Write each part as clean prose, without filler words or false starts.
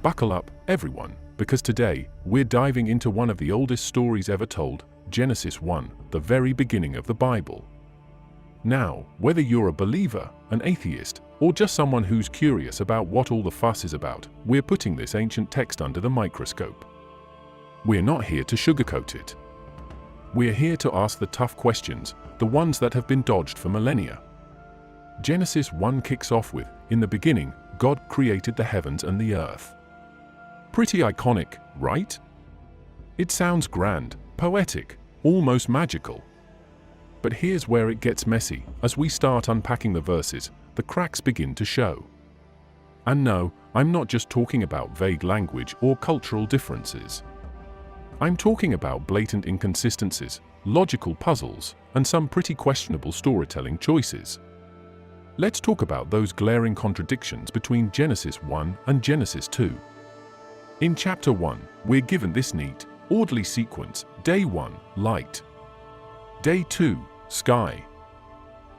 Buckle up, everyone, because today we're diving into one of the oldest stories ever told, Genesis 1, the very beginning of the Bible. Now, whether you're a believer, an atheist, or just someone who's curious about what all the fuss is about, we're putting this ancient text under the microscope. We're not here to sugarcoat it. We're here to ask the tough questions, the ones that have been dodged for millennia. Genesis 1 kicks off with, "In the beginning, God created the heavens and the earth." Pretty iconic, right? It sounds grand, poetic, almost magical. But here's where it gets messy. As we start unpacking the verses, the cracks begin to show. And no, I'm not just talking about vague language or cultural differences. I'm talking about blatant inconsistencies, logical puzzles, and some pretty questionable storytelling choices. Let's talk about those glaring contradictions between Genesis 1 and Genesis 2. In chapter 1, we're given this neat, orderly sequence: Day 1, light. Day 2, sky.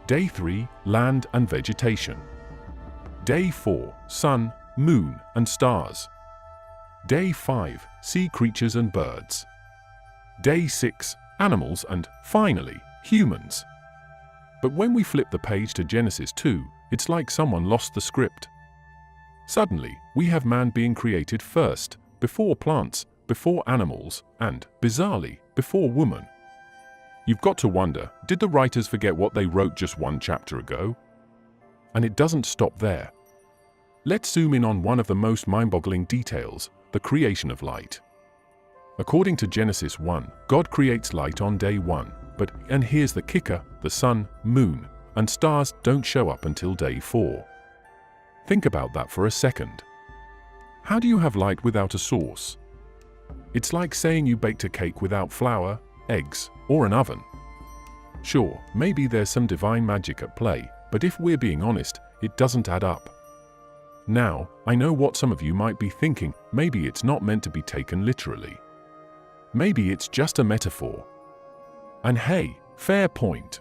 Day 3, land and vegetation. Day 4, sun, moon, and stars. Day 5, sea creatures and birds. Day 6, animals, and, finally, humans. But when we flip the page to Genesis 2, it's like someone lost the script. Suddenly, we have man being created first, before plants, before animals, and, bizarrely, before woman. You've got to wonder, did the writers forget what they wrote just one chapter ago? And it doesn't stop there. Let's zoom in on one of the most mind-boggling details: the creation of light. According to Genesis 1, God creates light on day 1, and here's the kicker: the sun, moon, and stars don't show up until day 4. Think about that for a second. How do you have light without a source? It's like saying you baked a cake without flour, eggs, or an oven. Sure, maybe there's some divine magic at play, but if we're being honest, it doesn't add up. Now, I know what some of you might be thinking: maybe it's not meant to be taken literally. Maybe it's just a metaphor. And hey, fair point.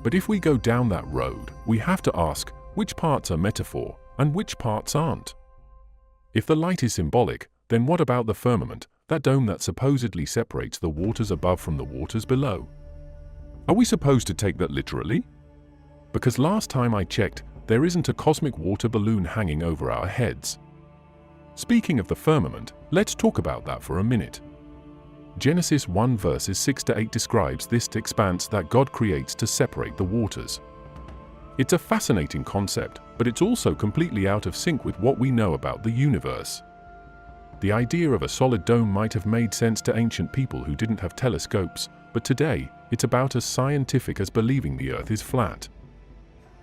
But if we go down that road, we have to ask, which parts are metaphor and which parts aren't? If the light is symbolic, then what about the firmament, that dome that supposedly separates the waters above from the waters below? Are we supposed to take that literally? Because last time I checked, there isn't a cosmic water balloon hanging over our heads. Speaking of the firmament, let's talk about that for a minute. Genesis 1 verses 6 to 8 describes this expanse that God creates to separate the waters. It's a fascinating concept, but it's also completely out of sync with what we know about the universe. The idea of a solid dome might have made sense to ancient people who didn't have telescopes, but today, it's about as scientific as believing the Earth is flat.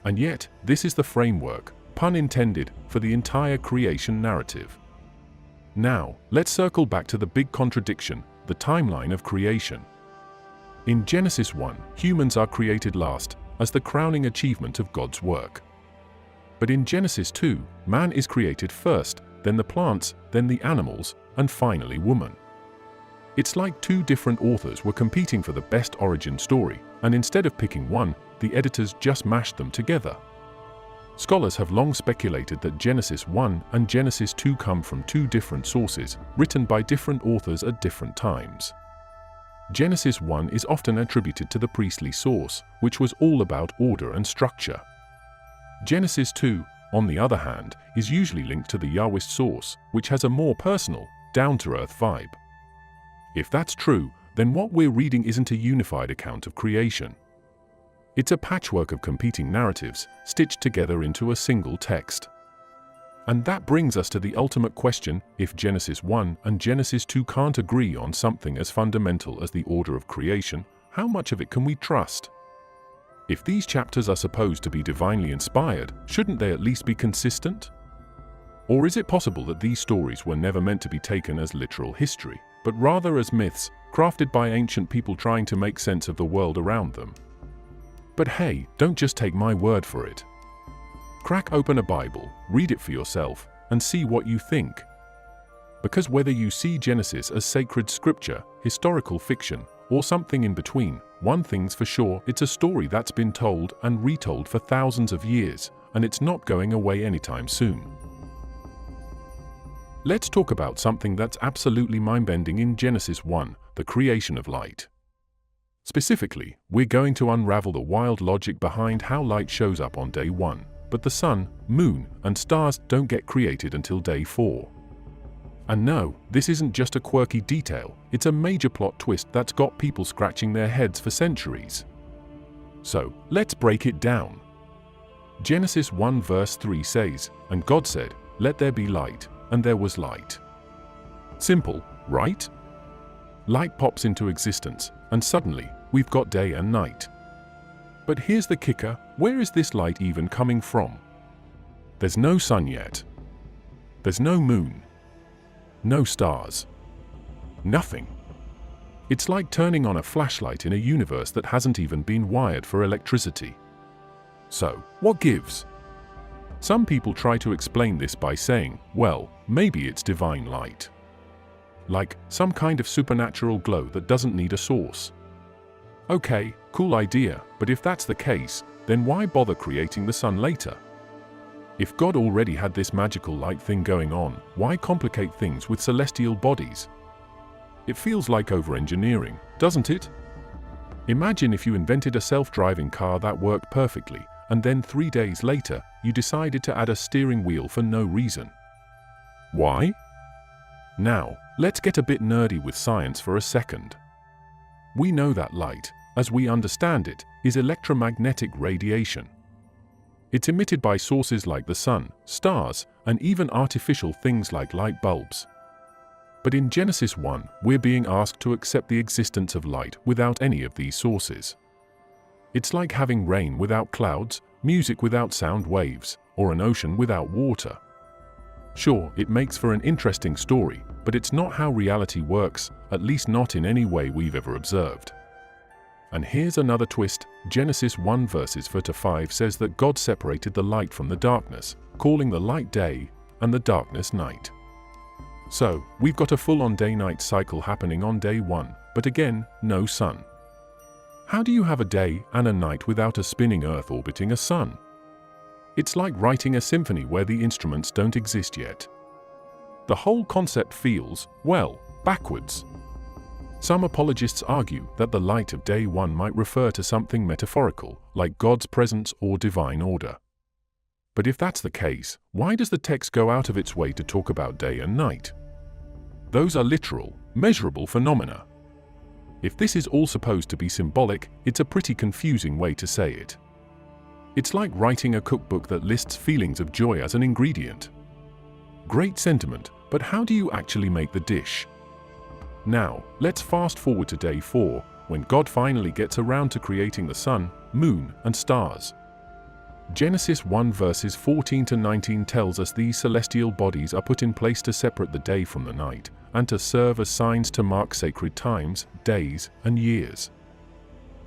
And yet, this is the framework, pun intended, for the entire creation narrative. Now, let's circle back to the big contradiction: the timeline of creation. In Genesis 1, humans are created last, as the crowning achievement of God's work. But in Genesis 2, man is created first, then the plants, then the animals, and finally woman. It's like two different authors were competing for the best origin story, and instead of picking one, the editors just mashed them together. Scholars have long speculated that Genesis 1 and Genesis 2 come from two different sources, written by different authors at different times. Genesis 1 is often attributed to the priestly source, which was all about order and structure. Genesis 2, on the other hand, is usually linked to the Yahwist source, which has a more personal, down-to-earth vibe. If that's true, then what we're reading isn't a unified account of creation. It's a patchwork of competing narratives, stitched together into a single text. And that brings us to the ultimate question: if Genesis 1 and Genesis 2 can't agree on something as fundamental as the order of creation, how much of it can we trust? If these chapters are supposed to be divinely inspired, shouldn't they at least be consistent? Or is it possible that these stories were never meant to be taken as literal history, but rather as myths, crafted by ancient people trying to make sense of the world around them? But hey, don't just take my word for it. Crack open a Bible, read it for yourself, and see what you think. Because whether you see Genesis as sacred scripture, historical fiction, or something in between, one thing's for sure: it's a story that's been told and retold for thousands of years, and it's not going away anytime soon. let's talk about something that's absolutely mind-bending in Genesis 1, the creation of light. Specifically, we're going to unravel the wild logic behind how light shows up on day 1, but the sun, moon, and stars don't get created until day 4. And no, this isn't just a quirky detail, it's a major plot twist that's got people scratching their heads for centuries. So, let's break it down. Genesis 1 verse 3 says, "And God said, let there be light, and there was light." Simple, right? Light pops into existence, and suddenly, we've got day and night. But here's the kicker, where is this light even coming from? There's no sun yet. There's no moon. No stars. Nothing. It's like turning on a flashlight in a universe that hasn't even been wired for electricity. So, what gives? Some people try to explain this by saying, well, maybe it's divine light. Like some kind of supernatural glow that doesn't need a source. Okay, cool idea, but if that's the case, then why bother creating the sun later? If God already had this magical light thing going on, why complicate things with celestial bodies? It feels like over-engineering, doesn't it? Imagine if you invented a self-driving car that worked perfectly, and then 3 days later, you decided to add a steering wheel for no reason. Why? Now, let's get a bit nerdy with science for a second. We know that light, as we understand it, is electromagnetic radiation. It's emitted by sources like the sun, stars, and even artificial things like light bulbs. But in Genesis 1, we're being asked to accept the existence of light without any of these sources. It's like having rain without clouds, music without sound waves, or an ocean without water. Sure, it makes for an interesting story, but it's not how reality works, at least not in any way we've ever observed. And here's another twist. Genesis 1 verses 4 to 5 says that God separated the light from the darkness, calling the light day and the darkness night. So, we've got a full-on day-night cycle happening on day 1, but again, no sun. How do you have a day and a night without a spinning Earth orbiting a sun? It's like writing a symphony where the instruments don't exist yet. The whole concept feels, well, backwards. Some apologists argue that the light of day 1 might refer to something metaphorical, like God's presence or divine order. But if that's the case, why does the text go out of its way to talk about day and night? Those are literal, measurable phenomena. If this is all supposed to be symbolic, it's a pretty confusing way to say it. It's like writing a cookbook that lists feelings of joy as an ingredient. Great sentiment, but how do you actually make the dish? Now, let's fast forward to day 4, when God finally gets around to creating the sun, moon, and stars. Genesis 1 verses 14 to 19 tells us these celestial bodies are put in place to separate the day from the night, and to serve as signs to mark sacred times, days, and years.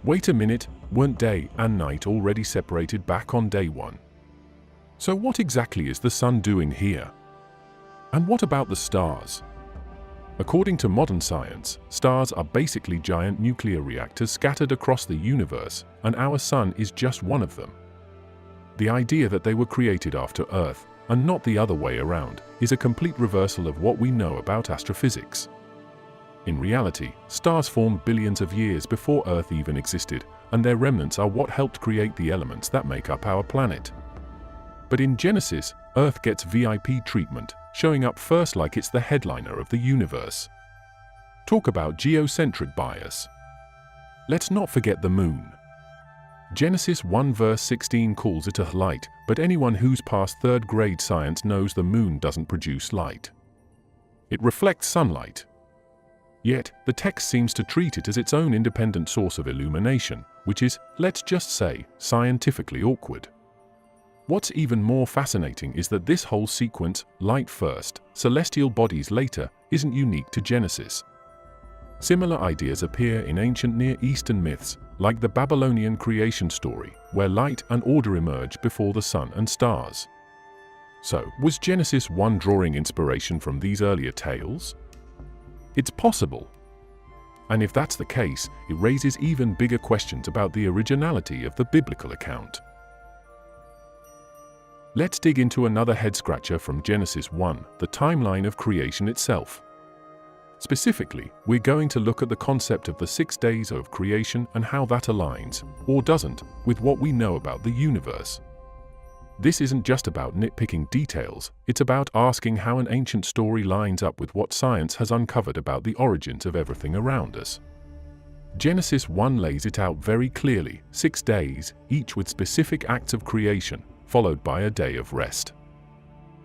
Wait a minute, weren't day and night already separated back on day 1? So what exactly is the sun doing here? And what about the stars? According to modern science, stars are basically giant nuclear reactors scattered across the universe, and our sun is just one of them. The idea that they were created after Earth, and not the other way around, is a complete reversal of what we know about astrophysics. In reality, stars formed billions of years before Earth even existed, and their remnants are what helped create the elements that make up our planet. But in Genesis, Earth gets VIP treatment, showing up first like it's the headliner of the universe. Talk about geocentric bias. Let's not forget the moon. Genesis 1 verse 16 calls it a light, but anyone who's passed 3rd grade science knows the moon doesn't produce light. It reflects sunlight. Yet, the text seems to treat it as its own independent source of illumination, which is, let's just say, scientifically awkward. What's even more fascinating is that this whole sequence, light first, celestial bodies later, isn't unique to Genesis. Similar ideas appear in ancient Near Eastern myths, like the Babylonian creation story, where light and order emerge before the sun and stars. So, was Genesis 1 drawing inspiration from these earlier tales? It's possible. And if that's the case, it raises even bigger questions about the originality of the biblical account. Let's dig into another head-scratcher from Genesis 1, the timeline of creation itself. Specifically, we're going to look at the concept of the 6 days of creation and how that aligns, or doesn't, with what we know about the universe. This isn't just about nitpicking details, it's about asking how an ancient story lines up with what science has uncovered about the origins of everything around us. Genesis 1 lays it out very clearly, 6 days, each with specific acts of creation, followed by a day of rest.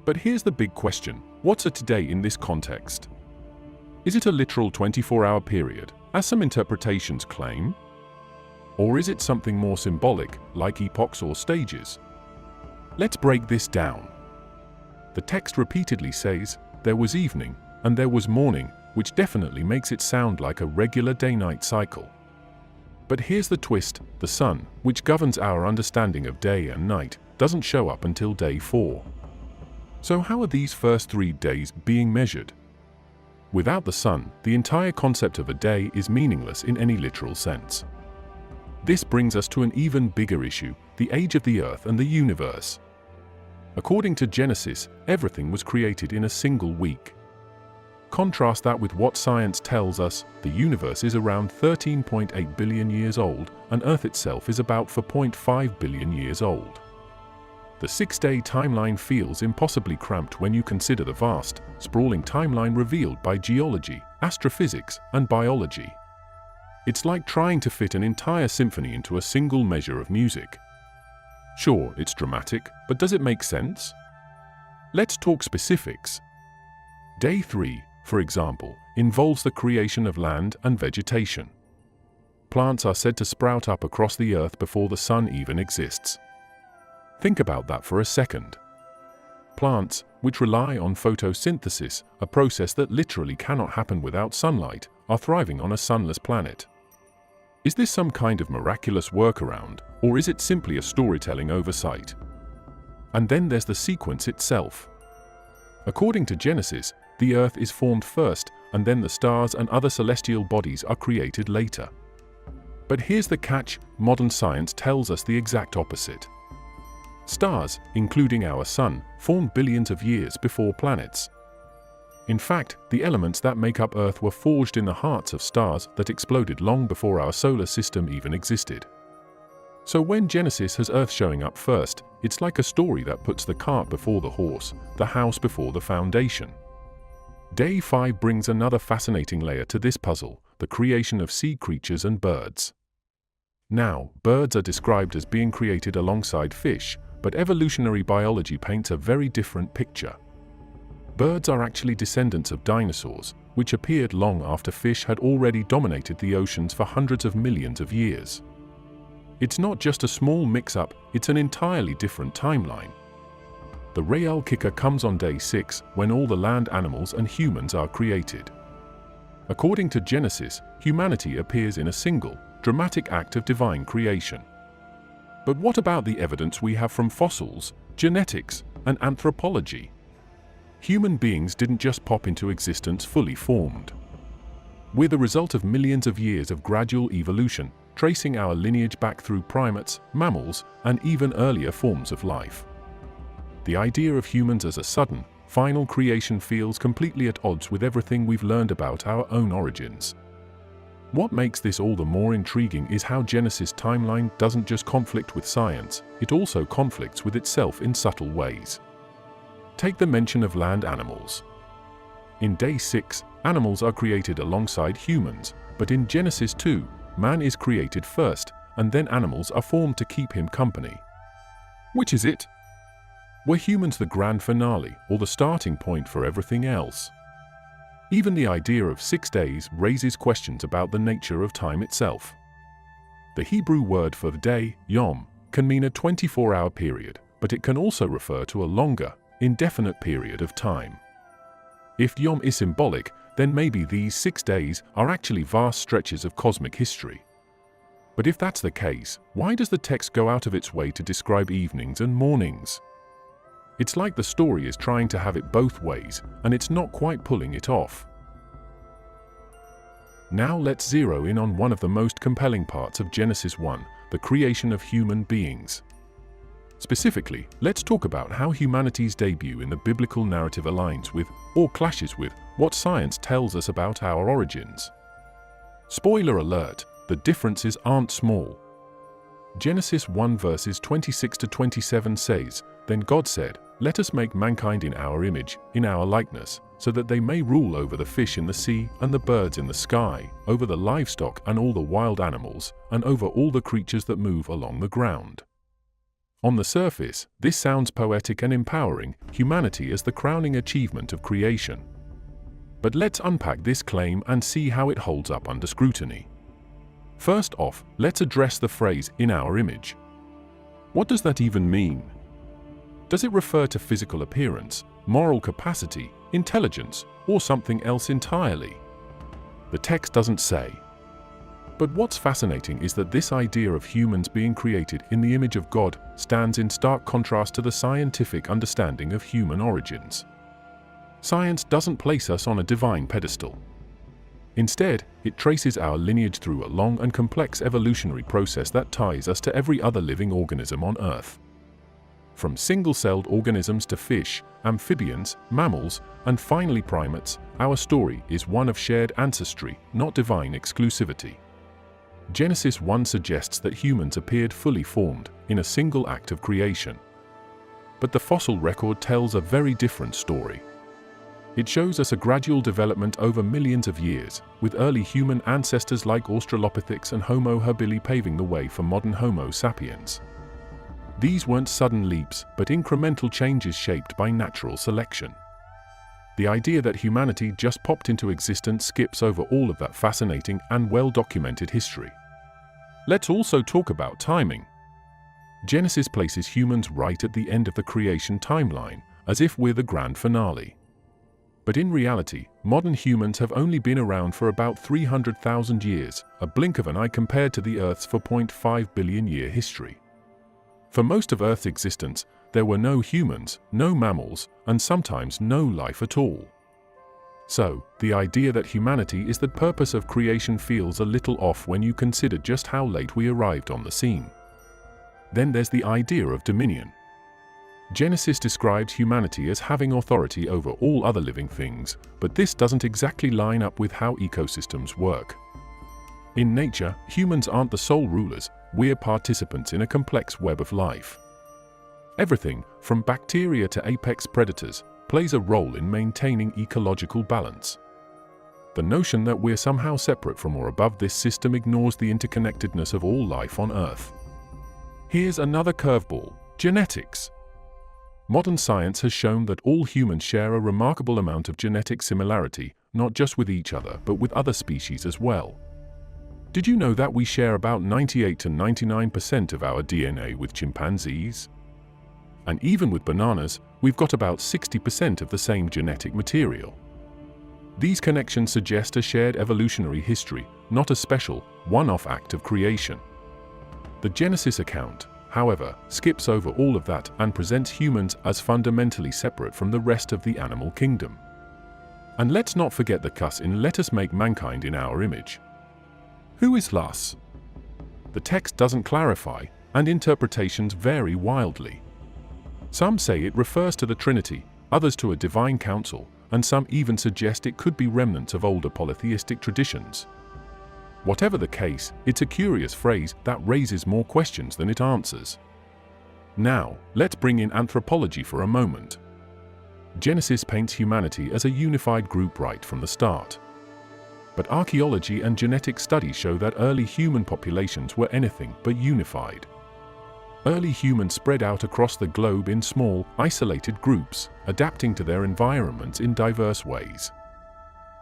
But here's the big question: what's a today in this context? Is it a literal 24-hour period, as some interpretations claim? Or is it something more symbolic, like epochs or stages? Let's break this down. The text repeatedly says, "There was evening, and there was morning," which definitely makes it sound like a regular day-night cycle. But here's the twist: the sun, which governs our understanding of day and night, doesn't show up until day 4. So how are these first 3 days being measured? Without the sun, the entire concept of a day is meaningless in any literal sense. This brings us to an even bigger issue: the age of the earth and the universe. According to Genesis, everything was created in a single week. Contrast that with what science tells us: the universe is around 13.8 billion years old, and Earth itself is about 4.5 billion years old. The 6-day timeline feels impossibly cramped when you consider the vast, sprawling timeline revealed by geology, astrophysics, and biology. It's like trying to fit an entire symphony into a single measure of music. Sure, it's dramatic, but does it make sense? Let's talk specifics. Day 3, for example, involves the creation of land and vegetation. Plants are said to sprout up across the earth before the sun even exists. Think about that for a second. Plants, which rely on photosynthesis, a process that literally cannot happen without sunlight, are thriving on a sunless planet. Is this some kind of miraculous workaround, or is it simply a storytelling oversight? And then there's the sequence itself. According to Genesis, the earth is formed first, and then the stars and other celestial bodies are created later. But here's the catch: modern science tells us the exact opposite. Stars, including our sun, formed billions of years before planets. In fact, the elements that make up Earth were forged in the hearts of stars that exploded long before our solar system even existed. So when Genesis has Earth showing up first, it's like a story that puts the cart before the horse, the house before the foundation. Day 5 brings another fascinating layer to this puzzle: the creation of sea creatures and birds. Now, birds are described as being created alongside fish, but evolutionary biology paints a very different picture. Birds are actually descendants of dinosaurs, which appeared long after fish had already dominated the oceans for hundreds of millions of years. It's not just a small mix-up, it's an entirely different timeline. The real kicker comes on day 6, when all the land animals and humans are created. According to Genesis, humanity appears in a single, dramatic act of divine creation. But what about the evidence we have from fossils, genetics, and anthropology? Human beings didn't just pop into existence fully formed. We're the result of millions of years of gradual evolution, tracing our lineage back through primates, mammals, and even earlier forms of life. The idea of humans as a sudden, final creation feels completely at odds with everything we've learned about our own origins. What makes this all the more intriguing is how Genesis' timeline doesn't just conflict with science, it also conflicts with itself in subtle ways. Take the mention of land animals. In day 6, animals are created alongside humans, but in Genesis 2, man is created first, and then animals are formed to keep him company. Which is it? Were humans the grand finale, or the starting point for everything else? Even the idea of 6 days raises questions about the nature of time itself. The Hebrew word for the day, yom, can mean a 24-hour period, but it can also refer to a longer, indefinite period of time. If yom is symbolic, then maybe these 6 days are actually vast stretches of cosmic history. But if that's the case, why does the text go out of its way to describe evenings and mornings? It's like the story is trying to have it both ways, and it's not quite pulling it off. Now let's zero in on one of the most compelling parts of Genesis 1, the creation of human beings. Specifically, let's talk about how humanity's debut in the biblical narrative aligns with, or clashes with, what science tells us about our origins. Spoiler alert, the differences aren't small. Genesis 1 verses 26 to 27 says, "Then God said, Let us make mankind in our image, in our likeness, so that they may rule over the fish in the sea and the birds in the sky, over the livestock and all the wild animals, and over all the creatures that move along the ground." On the surface, this sounds poetic and empowering humanity as the crowning achievement of creation. But let's unpack this claim and see how it holds up under scrutiny. First off, let's address the phrase, "in our image." What does that even mean? Does it refer to physical appearance, moral capacity, intelligence, or something else entirely? The text doesn't say. But what's fascinating is that this idea of humans being created in the image of God stands in stark contrast to the scientific understanding of human origins. Science doesn't place us on a divine pedestal. Instead, it traces our lineage through a long and complex evolutionary process that ties us to every other living organism on Earth. From single-celled organisms to fish, amphibians, mammals, and finally primates, our story is one of shared ancestry, not divine exclusivity. Genesis 1 suggests that humans appeared fully formed, in a single act of creation. But the fossil record tells a very different story. It shows us a gradual development over millions of years, with early human ancestors like Australopithecus and Homo habilis paving the way for modern Homo sapiens. These weren't sudden leaps, but incremental changes shaped by natural selection. The idea that humanity just popped into existence skips over all of that fascinating and well-documented history. Let's also talk about timing. Genesis places humans right at the end of the creation timeline, as if we're the grand finale. But in reality, modern humans have only been around for about 300,000 years, a blink of an eye compared to the Earth's 4.5 billion year history. For most of Earth's existence, there were no humans, no mammals, and sometimes no life at all. So, the idea that humanity is the purpose of creation feels a little off when you consider just how late we arrived on the scene. Then there's the idea of dominion. Genesis describes humanity as having authority over all other living things, but this doesn't exactly line up with how ecosystems work. In nature, humans aren't the sole rulers, we're participants in a complex web of life. Everything, from bacteria to apex predators, plays a role in maintaining ecological balance. The notion that we're somehow separate from or above this system ignores the interconnectedness of all life on Earth. Here's another curveball: genetics. Modern science has shown that all humans share a remarkable amount of genetic similarity, not just with each other, but with other species as well. Did you know that we share about 98 to 99% of our DNA with chimpanzees? And even with bananas, we've got about 60% of the same genetic material. These connections suggest a shared evolutionary history, not a special, one-off act of creation. The Genesis account, however, skips over all of that and presents humans as fundamentally separate from the rest of the animal kingdom. And let's not forget the cuss in "Let us make mankind in our image." Who is us? The text doesn't clarify, and interpretations vary wildly. Some say it refers to the Trinity, others to a divine council, and some even suggest it could be remnants of older polytheistic traditions. Whatever the case, it's a curious phrase that raises more questions than it answers. Now, let's bring in anthropology for a moment. Genesis paints humanity as a unified group right from the start. But archaeology and genetic studies show that early human populations were anything but unified. Early humans spread out across the globe in small, isolated groups, adapting to their environments in diverse ways.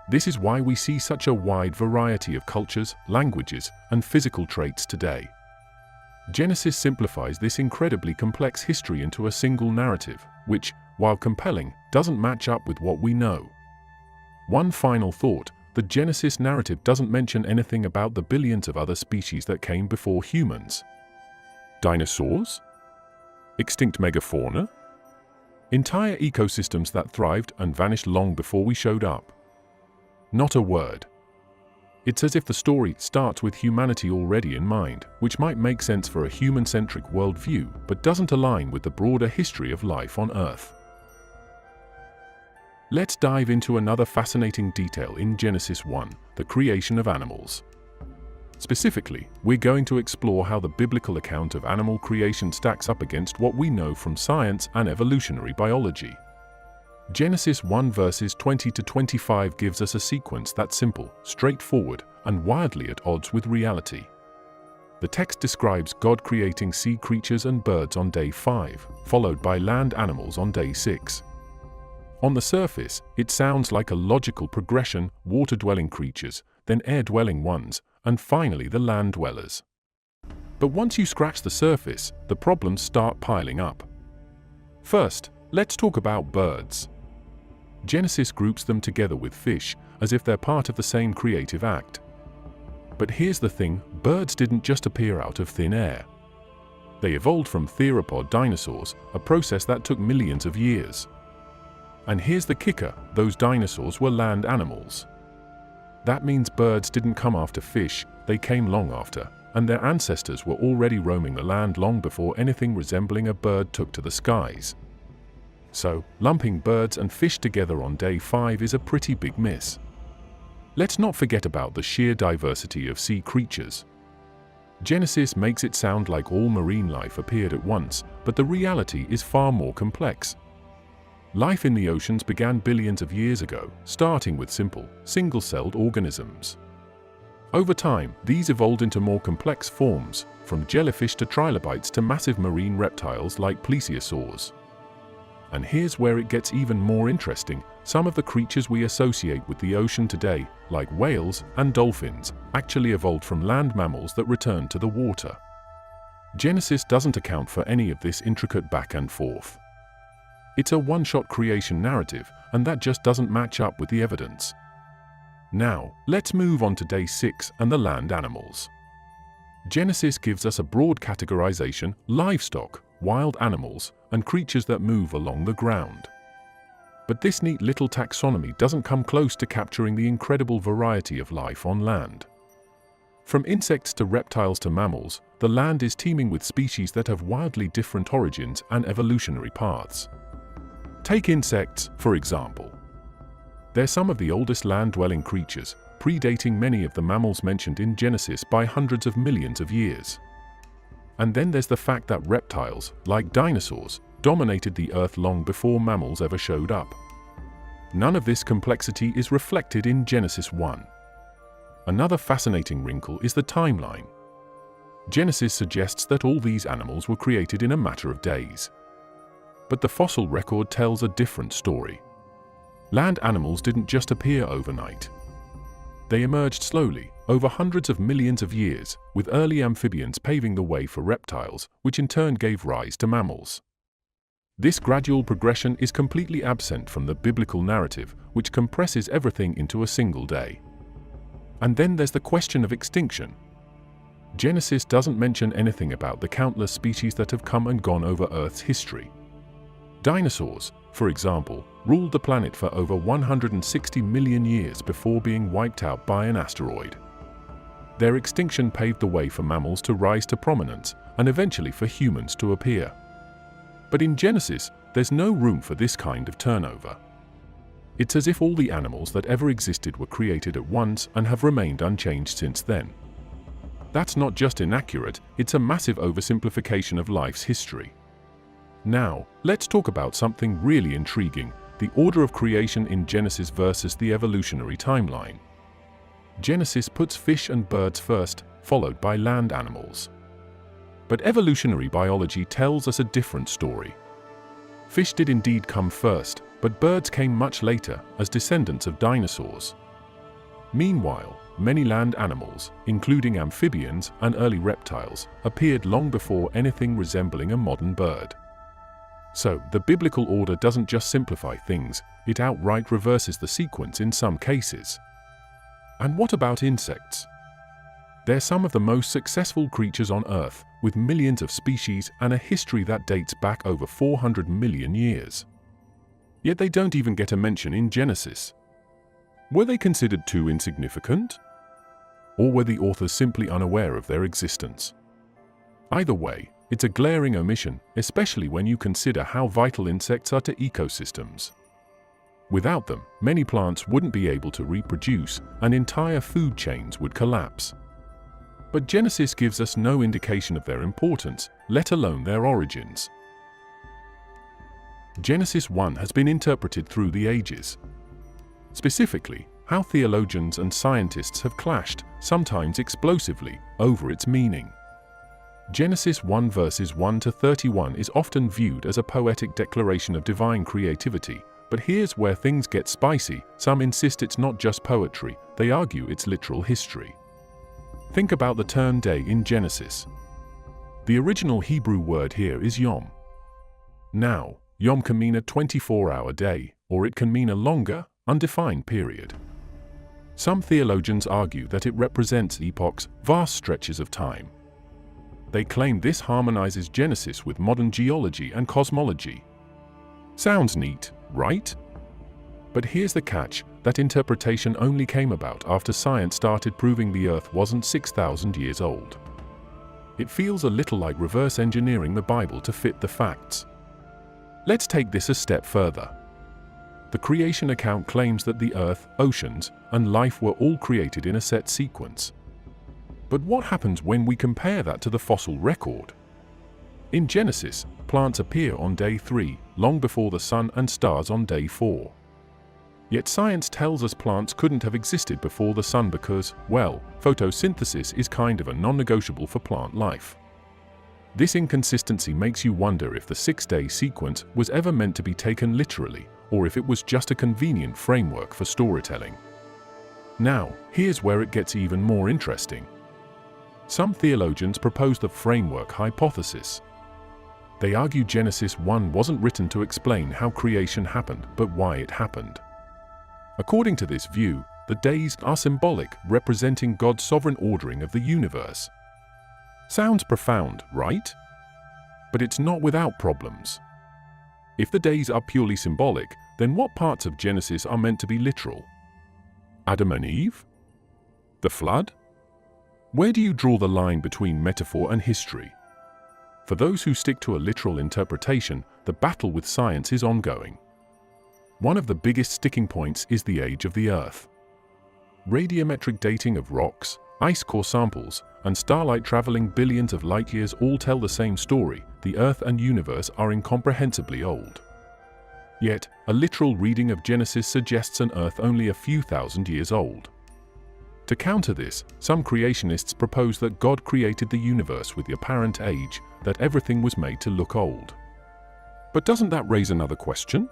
This is why we see such a wide variety of cultures, languages, and physical traits today. Genesis simplifies this incredibly complex history into a single narrative, which, while compelling, doesn't match up with what we know. One final thought: the Genesis narrative doesn't mention anything about the billions of other species that came before humans. Dinosaurs? Extinct megafauna? Entire ecosystems that thrived and vanished long before we showed up? Not a word. It's as if the story starts with humanity already in mind, which might make sense for a human-centric worldview, but doesn't align with the broader history of life on Earth. Let's dive into another fascinating detail in Genesis 1, the creation of animals. Specifically, we're going to explore how the biblical account of animal creation stacks up against what we know from science and evolutionary biology. Genesis 1 verses 20 to 25 gives us a sequence that's simple, straightforward, and wildly at odds with reality. The text describes God creating sea creatures and birds on day 5, followed by land animals on day 6. On the surface, it sounds like a logical progression: water-dwelling creatures, then air-dwelling ones, and finally the land dwellers. But once you scratch the surface, the problems start piling up. First, let's talk about birds. Genesis groups them together with fish, as if they're part of the same creative act. But here's the thing: birds didn't just appear out of thin air. They evolved from theropod dinosaurs, a process that took millions of years. And here's the kicker: those dinosaurs were land animals. That means birds didn't come after fish, they came long after, and their ancestors were already roaming the land long before anything resembling a bird took to the skies. So, lumping birds and fish together on day 5 is a pretty big miss. Let's not forget about the sheer diversity of sea creatures. Genesis makes it sound like all marine life appeared at once, but the reality is far more complex. Life in the oceans began billions of years ago, starting with simple, single-celled organisms. Over time, these evolved into more complex forms, from jellyfish to trilobites to massive marine reptiles like plesiosaurs. And here's where it gets even more interesting: some of the creatures we associate with the ocean today, like whales and dolphins, actually evolved from land mammals that returned to the water. Genesis doesn't account for any of this intricate back and forth. It's a one-shot creation narrative, and that just doesn't match up with the evidence. Now, let's move on to day 6 and the land animals. Genesis gives us a broad categorization: livestock, wild animals, and creatures that move along the ground. But this neat little taxonomy doesn't come close to capturing the incredible variety of life on land. From insects to reptiles to mammals, the land is teeming with species that have wildly different origins and evolutionary paths. Take insects, for example. They're some of the oldest land-dwelling creatures, predating many of the mammals mentioned in Genesis by hundreds of millions of years. And then there's the fact that reptiles, like dinosaurs, dominated the Earth long before mammals ever showed up. None of this complexity is reflected in Genesis 1. Another fascinating wrinkle is the timeline. Genesis suggests that all these animals were created in a matter of days. But the fossil record tells a different story. Land animals didn't just appear overnight. They emerged slowly, over hundreds of millions of years, with early amphibians paving the way for reptiles, which in turn gave rise to mammals. This gradual progression is completely absent from the biblical narrative, which compresses everything into a single day. And then there's the question of extinction. Genesis doesn't mention anything about the countless species that have come and gone over Earth's history. Dinosaurs, for example, ruled the planet for over 160 million years before being wiped out by an asteroid. Their extinction paved the way for mammals to rise to prominence and eventually for humans to appear. But in Genesis, there's no room for this kind of turnover. It's as if all the animals that ever existed were created at once and have remained unchanged since then. That's not just inaccurate, it's a massive oversimplification of life's history. Now, let's talk about something really intriguing: the order of creation in Genesis versus the evolutionary timeline. Genesis puts fish and birds first, followed by land animals. But evolutionary biology tells us a different story. Fish did indeed come first, but birds came much later, as descendants of dinosaurs. Meanwhile, many land animals, including amphibians and early reptiles, appeared long before anything resembling a modern bird. So, the biblical order doesn't just simplify things, it outright reverses the sequence in some cases. And what about insects? They're some of the most successful creatures on Earth, with millions of species and a history that dates back over 400 million years. Yet they don't even get a mention in Genesis. Were they considered too insignificant? or were the authors simply unaware of their existence? Either way, it's a glaring omission, especially when you consider how vital insects are to ecosystems. Without them, many plants wouldn't be able to reproduce, and entire food chains would collapse. But Genesis gives us no indication of their importance, let alone their origins. Genesis 1 has been interpreted through the ages. Specifically, how theologians and scientists have clashed, sometimes explosively, over its meaning. Genesis 1 verses 1 to 31 is often viewed as a poetic declaration of divine creativity, but here's where things get spicy. Some insist it's not just poetry, they argue it's literal history. Think about the term day in Genesis. The original Hebrew word here is yom. Now, yom can mean a 24-hour day, or it can mean a longer, undefined period. Some theologians argue that it represents epochs, vast stretches of time. They claim this harmonizes Genesis with modern geology and cosmology. Sounds neat, right? But here's the catch, that interpretation only came about after science started proving the Earth wasn't 6,000 years old. It feels a little like reverse engineering the Bible to fit the facts. Let's take this a step further. The creation account claims that the Earth, oceans, and life were all created in a set sequence. But what happens when we compare that to the fossil record? In Genesis, plants appear on day 3, long before the sun and stars on day 4. Yet science tells us plants couldn't have existed before the sun because, well, photosynthesis is kind of a non-negotiable for plant life. This inconsistency makes you wonder if the 6-day sequence was ever meant to be taken literally, or if it was just a convenient framework for storytelling. Now, here's where it gets even more interesting. Some theologians propose the framework hypothesis. They argue Genesis 1 wasn't written to explain how creation happened, but why it happened. According to this view, the days are symbolic, representing God's sovereign ordering of the universe. Sounds profound, right? But it's not without problems. If the days are purely symbolic, then what parts of Genesis are meant to be literal? Adam and Eve? The flood? Where do you draw the line between metaphor and history? For those who stick to a literal interpretation, the battle with science is ongoing. One of the biggest sticking points is the age of the Earth. Radiometric dating of rocks, ice core samples, and starlight traveling billions of light years all tell the same story: the Earth and universe are incomprehensibly old. Yet, a literal reading of Genesis suggests an Earth only a few thousand years old. To counter this, some creationists propose that God created the universe with the apparent age, that everything was made to look old. But doesn't that raise another question?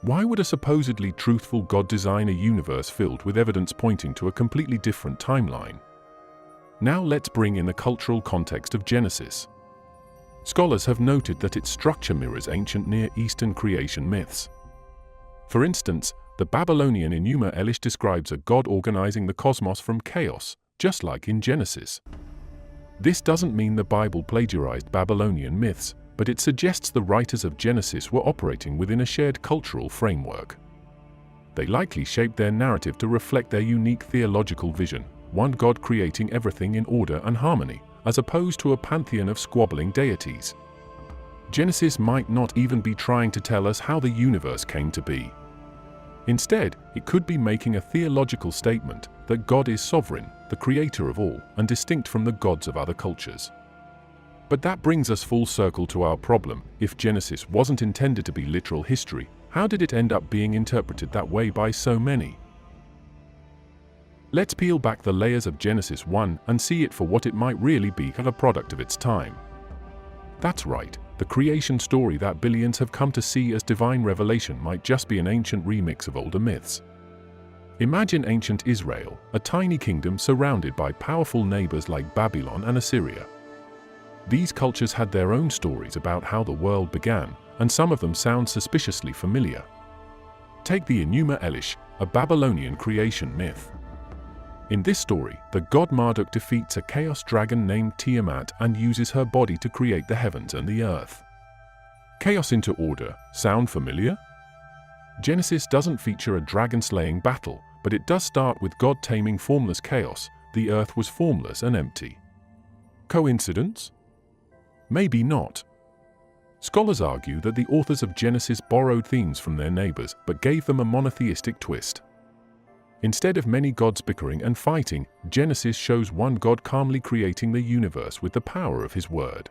Why would a supposedly truthful God design a universe filled with evidence pointing to a completely different timeline? Now let's bring in the cultural context of Genesis. Scholars have noted that its structure mirrors ancient Near Eastern creation myths. For instance, the Babylonian Enuma Elish describes a god organizing the cosmos from chaos, just like in Genesis. This doesn't mean the Bible plagiarized Babylonian myths, but it suggests the writers of Genesis were operating within a shared cultural framework. They likely shaped their narrative to reflect their unique theological vision, one God creating everything in order and harmony, as opposed to a pantheon of squabbling deities. Genesis might not even be trying to tell us how the universe came to be. Instead, it could be making a theological statement that God is sovereign, the creator of all, and distinct from the gods of other cultures. But that brings us full circle to our problem. If Genesis wasn't intended to be literal history, how did it end up being interpreted that way by so many? Let's peel back the layers of Genesis 1 and see it for what it might really be, a product of its time. That's right, the creation story that billions have come to see as divine revelation might just be an ancient remix of older myths. Imagine ancient Israel, a tiny kingdom surrounded by powerful neighbors like Babylon and Assyria. These cultures had their own stories about how the world began, and some of them sound suspiciously familiar. Take the Enuma Elish, a Babylonian creation myth. In this story, the god Marduk defeats a chaos dragon named Tiamat and uses her body to create the heavens and the earth. Chaos into order, sound familiar? Genesis doesn't feature a dragon-slaying battle, but it does start with God taming formless chaos, the earth was formless and empty. Coincidence? Maybe not. Scholars argue that the authors of Genesis borrowed themes from their neighbors but gave them a monotheistic twist. Instead of many gods bickering and fighting, Genesis shows one God calmly creating the universe with the power of His word.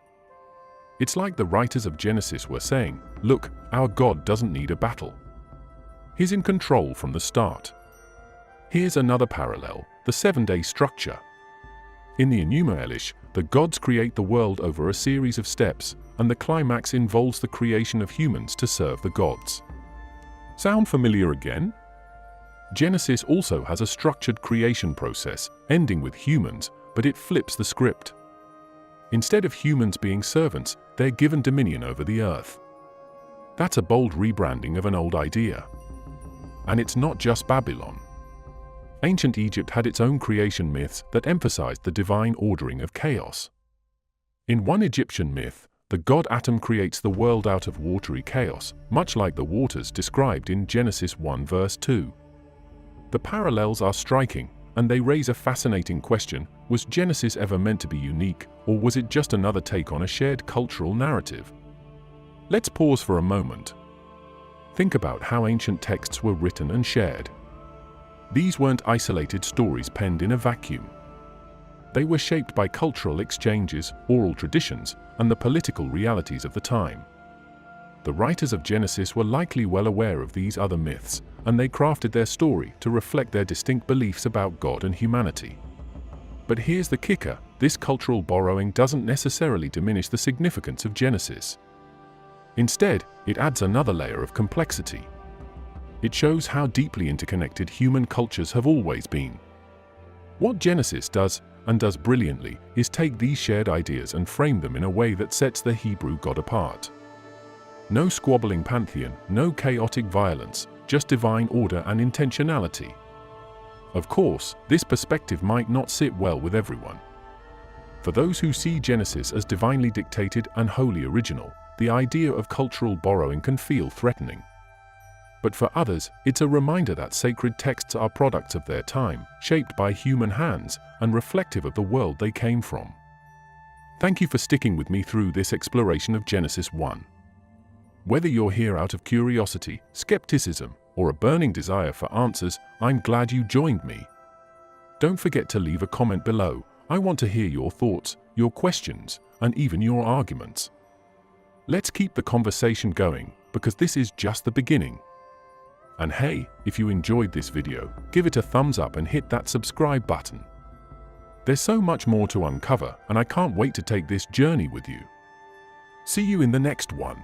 It's like the writers of Genesis were saying, look, our God doesn't need a battle. He's in control from the start. Here's another parallel, the 7-day structure. In the Enuma Elish, the gods create the world over a series of steps, and the climax involves the creation of humans to serve the gods. Sound familiar again? Genesis also has a structured creation process, ending with humans, but it flips the script. Instead of humans being servants, they're given dominion over the earth. That's a bold rebranding of an old idea. And it's not just Babylon. Ancient Egypt had its own creation myths that emphasized the divine ordering of chaos. In one Egyptian myth, the god Atum creates the world out of watery chaos, much like the waters described in Genesis 1 verse 2. The parallels are striking, and they raise a fascinating question: was Genesis ever meant to be unique, or was it just another take on a shared cultural narrative? Let's pause for a moment. Think about how ancient texts were written and shared. These weren't isolated stories penned in a vacuum. They were shaped by cultural exchanges, oral traditions, and the political realities of the time. The writers of Genesis were likely well aware of these other myths, and they crafted their story to reflect their distinct beliefs about God and humanity. But here's the kicker: this cultural borrowing doesn't necessarily diminish the significance of Genesis. Instead, it adds another layer of complexity. It shows how deeply interconnected human cultures have always been. What Genesis does, and does brilliantly, is take these shared ideas and frame them in a way that sets the Hebrew God apart. No squabbling pantheon, no chaotic violence, just divine order and intentionality. Of course, this perspective might not sit well with everyone. For those who see Genesis as divinely dictated and wholly original, the idea of cultural borrowing can feel threatening. But for others, it's a reminder that sacred texts are products of their time, shaped by human hands, and reflective of the world they came from. Thank you for sticking with me through this exploration of Genesis 1. Whether you're here out of curiosity, skepticism, or a burning desire for answers, I'm glad you joined me. Don't forget to leave a comment below. I want to hear your thoughts, your questions, and even your arguments. Let's keep the conversation going, because this is just the beginning. And hey, if you enjoyed this video, give it a thumbs up and hit that subscribe button. There's so much more to uncover, and I can't wait to take this journey with you. See you in the next one.